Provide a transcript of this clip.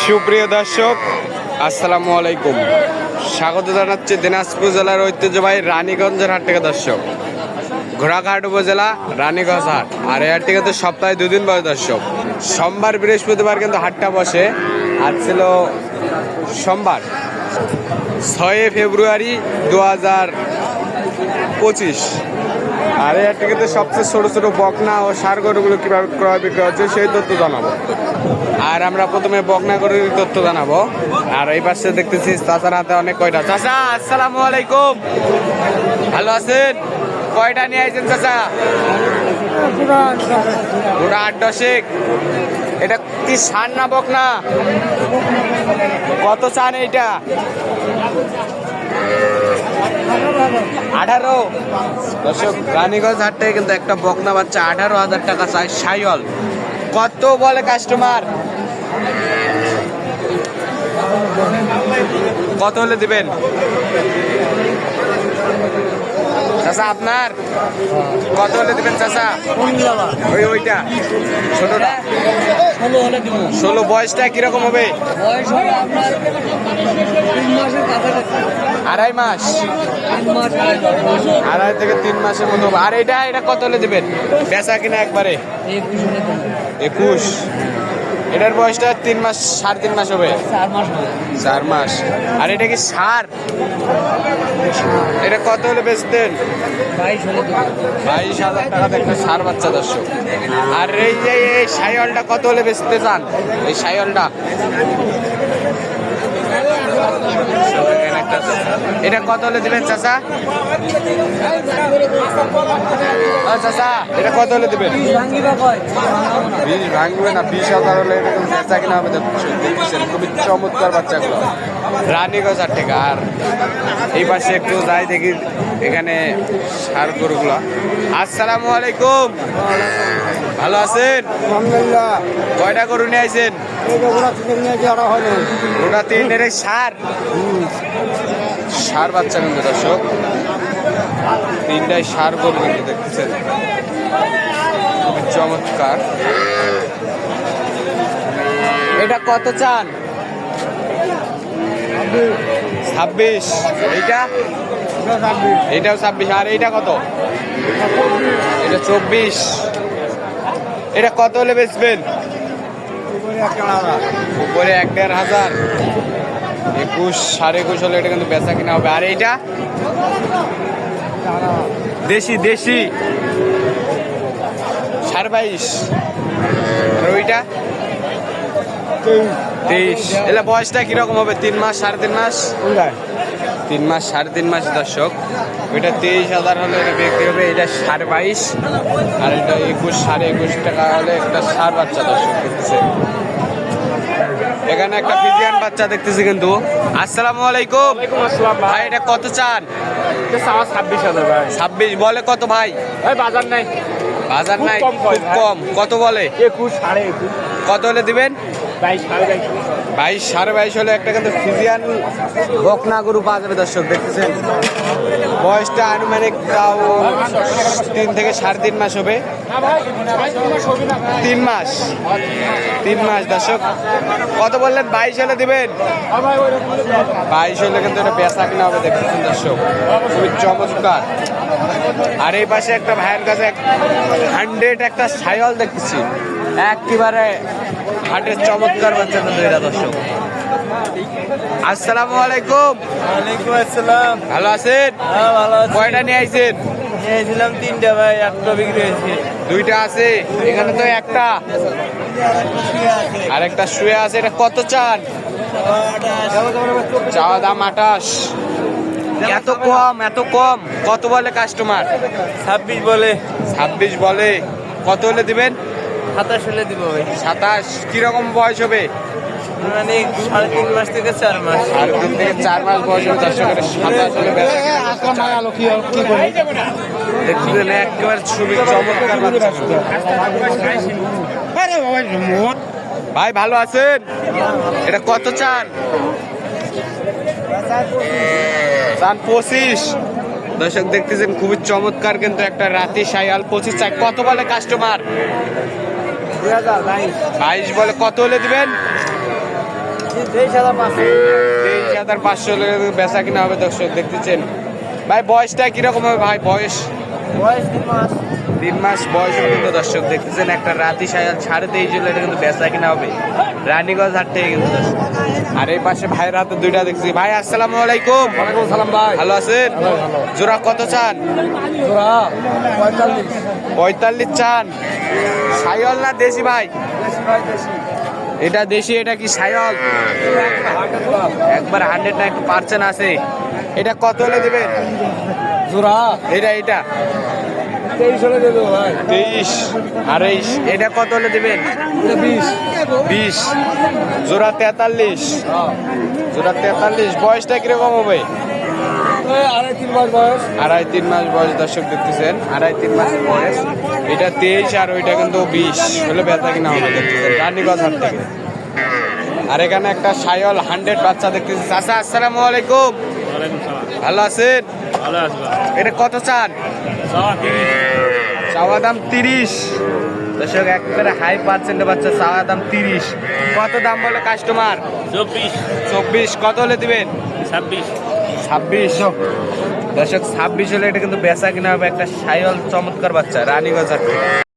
সুপ্রিয় দর্শক, আসসালামু আলাইকুম। স্বাগত জানাচ্ছি দিনাজপুর জেলার ঐতিহ্যবাহী রানীগঞ্জের হাট থেকে। দর্শক, ঘোড়াঘাট উপজেলা রানীগঞ্জ হাট, আর এই হাট থেকে তো সপ্তাহে দুদিন বসে। দর্শক, সোমবার বৃহস্পতিবার কিন্তু হাটটা বসে। আজ ছিল সোমবার 6 ফেব্রুয়ারি 2025। আর এই হাটটি কিন্তু সবচেয়ে ছোট ছোট বকনা ও ষাঁড় গরুগুলো কীভাবে ক্রয় বিক্রয় হচ্ছে সেই তথ্য জানাবো। আর আমরা প্রথমে বকনা গরুর তথ্য জানাবো। আর এই পাশে দেখতেছি চাচার হাতে অনেক কয়টা। চাচা, আসসালামু আলাইকুম, ভালো আছেন? কয়টা নিয়ে আইছেন চাচা? পুরো 8-10। এটা কি ষাঁড় না বকনা? কত চান এইটা? 18। দর্শক, রানীগঞ্জ হাট থেকে কিন্তু একটা বকনা বাচ্চা 18,000 টাকা চায়, সাইওয়াল। কত বলে কাস্টমার? কত হলে দিবেন চাচা? আপনার কত হলে দিবেন চাচা? ওইটা ছোটটা 16। বয়সটা কিরকম হবে? আড়াই মাস, 2.5 থেকে 3 মাসের মতো হবে। আর এটা কত হলে দিবেন? বেচা কিনা একবারে 21। এটার বয়সটা 3 মাস, 3.5 মাস হবে, 4 মাস। আর এটা কি ষাঁড়? এটা কত হলে বেচতেন? 22,000 টাকা দেখতে ষাঁড় বাচ্চা। দর্শক, আর এই যে এই সাইওয়ালটা কত হলে বেচতে চান? এই সাইওয়ালটা এটা কত হলে দিবেন চাচা? চাচা, এটা কত হলে দিবেন? 20 ভাঙবে না, 20,000 হলে এটা বেচা কিনা হবে। দেখছেন খুবই চমৎকার বাচ্চাগুলো, রানীগঞ্জ হাট থেকে। আর এই পাশে একটু যাই দেখি, এখানে ষাঁড় গরুগুলো। আসসালামু আলাইকুম, ভালো আছেন? আলহামদুলিল্লাহ। কয়টা গরু নিয়ে আইছেন? ওটা 3 ষাঁড় বাচ্চা কিন্তু। দর্শক, 3টাই ষাঁড় গরু কিন্তু দেখতেছেন, খুবই চমৎকার। এটা কত চান? 26। এইটাও 26। আর এইটা কত? এটা 24। এটা কত হলে বেচবেন? উপরে 1,500। 21, 21.5 হলে এটা কিন্তু বেচা কিনা হবে। আর এইটা দেশি 22.5। আর ওইটা 23। এলে বয়সটা কিরকম হবে? 3 মাস, 3.5 মাস? 3 মাস, 3.5 মাস। দর্শক, ওইটা 23,000 হলে এটা বিক্রি হবে। এটা 22.5। আর এটা 21, 21.5 টাকা হলে একটা ষাঁড় বাচ্চা। দর্শক, দেখতেছে এখানে একটা ফিজিয়ান বাচ্চা দেখতেছি কিন্তু। আসসালামু আলাইকুম। ভাই, এটা কত চান? 26,000 ভাই। 26 বলে কত ভাই? বাজার নাই, খুব কম। কত বলে? 21, 21.5। কত হলে দিবেন? 22, 22.5 হলে একটা কিন্তু ফিজিয়ান বকনা গরু পাওয়া যাবে। দর্শক, দেখতেছেন বয়সটা আনুমানিক তাও 3 থেকে 3.5 মাস হবে। 3 মাস। দর্শক, কত বললেন? 22 হলে দিবেন? 22 হলে কিন্তু এটা বেচা কিনা হবে। দেখতেছেন দর্শক, খুবই চমৎকার। আর এই পাশে একটা ভাইয়ের কাছে 100 একটা সাইওয়াল দেখতেছি, একেবারে হাটের চমৎকার বাচ্চা কিন্তু এরা। দর্শক, আসসালামু আলাইকুম। ওয়ালাইকুম আসসালাম। ভালো আছেন? হ্যাঁ, ভালো আছি। কয়টা নিয়ে আইছেন? নিয়েছিলাম 3টা ভাই, একটা বিক্রি হয়েছে। 2টা আছে এখানে তো, একটা আর একটা শুয়ে আছে। এটা কত চান? চাওয়া দাম 28। এত কম? কত বলে কাস্টমার? 26 বলে। 26 বলে। কত হলে দিবেন? 27 হলে দিব ভাই। 27। কিরকম বয়স হবে? মানে 3.5 মাস থেকে 4 মাস। 3.5 থেকে 4 মাস বয়স হবে। 27 হলে দেখছিলেন, একেবারে খুবই চমৎকার বাচ্চা। ভাই, ভালো আছেন? এটা কত চান? 25। দর্শক, দেখতেছেন খুবই চমৎকার কিন্তু একটা রাতি সাইয়াল। 25 চাই। কত বলে কাস্টমার? 22 বলে। কত হলে দিবেন? 23,500 হলে বেচা কিনা হবে দর্শক দেখতেছেন। ভাই বয়সটা কিরকম হবে ভাই? বয়স 3 মাস বয়স হবে কিন্তু দর্শক দেখতেছেন। একটা রাতি সায়াল 23.5 হলে এটা কিন্তু বেচা কিনা হবে রানীগঞ্জ হাট থেকে কিন্তু দর্শক। আর এই পাশে ভাইয়ের হাতে দুইটা দেখছি। ভাই আসসালামু আলাইকুম। ওয়ালাইকুম সালাম ভাই। ভালো আছেন? ভালো, ভালো। জোড়া কত চান? জোড়া 45। 45 চান। সাইওয়াল না দেশি ভাই? দেশি ভাই, দেশি। এটা দেশি, এটা কি সাইওয়াল? একবার 100 না একটু পার্সেন্ট আছে। এটা কত হলে দেবেন? জোড়া এটা 23 হলে দিয়ে দেবো ভাই। 23, 28। এটা কত হলে দেবেন? এটা 20। 20। জোড়া 43। হ্যাঁ। জোড়া 43। বয়সটা কিরকম হবে? এই 2.5-3 মাস বয়স। 2.5-3 মাস বয়স দর্শক দেখতেছেন। 2.5-3 মাস বয়স। এটা 23 আর ওইটা কিন্তু 20 হলে বেচা কিনা হবে দেখতেছেন রানীগঞ্জ হাট থেকে। আর এখানে একটা সাইওয়াল 100 বাচ্চা দেখতেছি। চাচা আসসালামু আলাইকুম। ভালো আছেন? ভালো আসবা এটা কত চান? চাওয়া দাম 30। দর্শক একবারে হাই পার্সেন্টের বাচ্চা, চাওয়া দাম 30। কত দাম বলে কাস্টমার? 24। কত হলে দিবেন? 26। দর্শক 26 হলে এটা কিন্তু বেচা কিনা হবে একটা সাইওয়াল চমৎকার বাচ্চা রানীগঞ্জ হাট থেকে।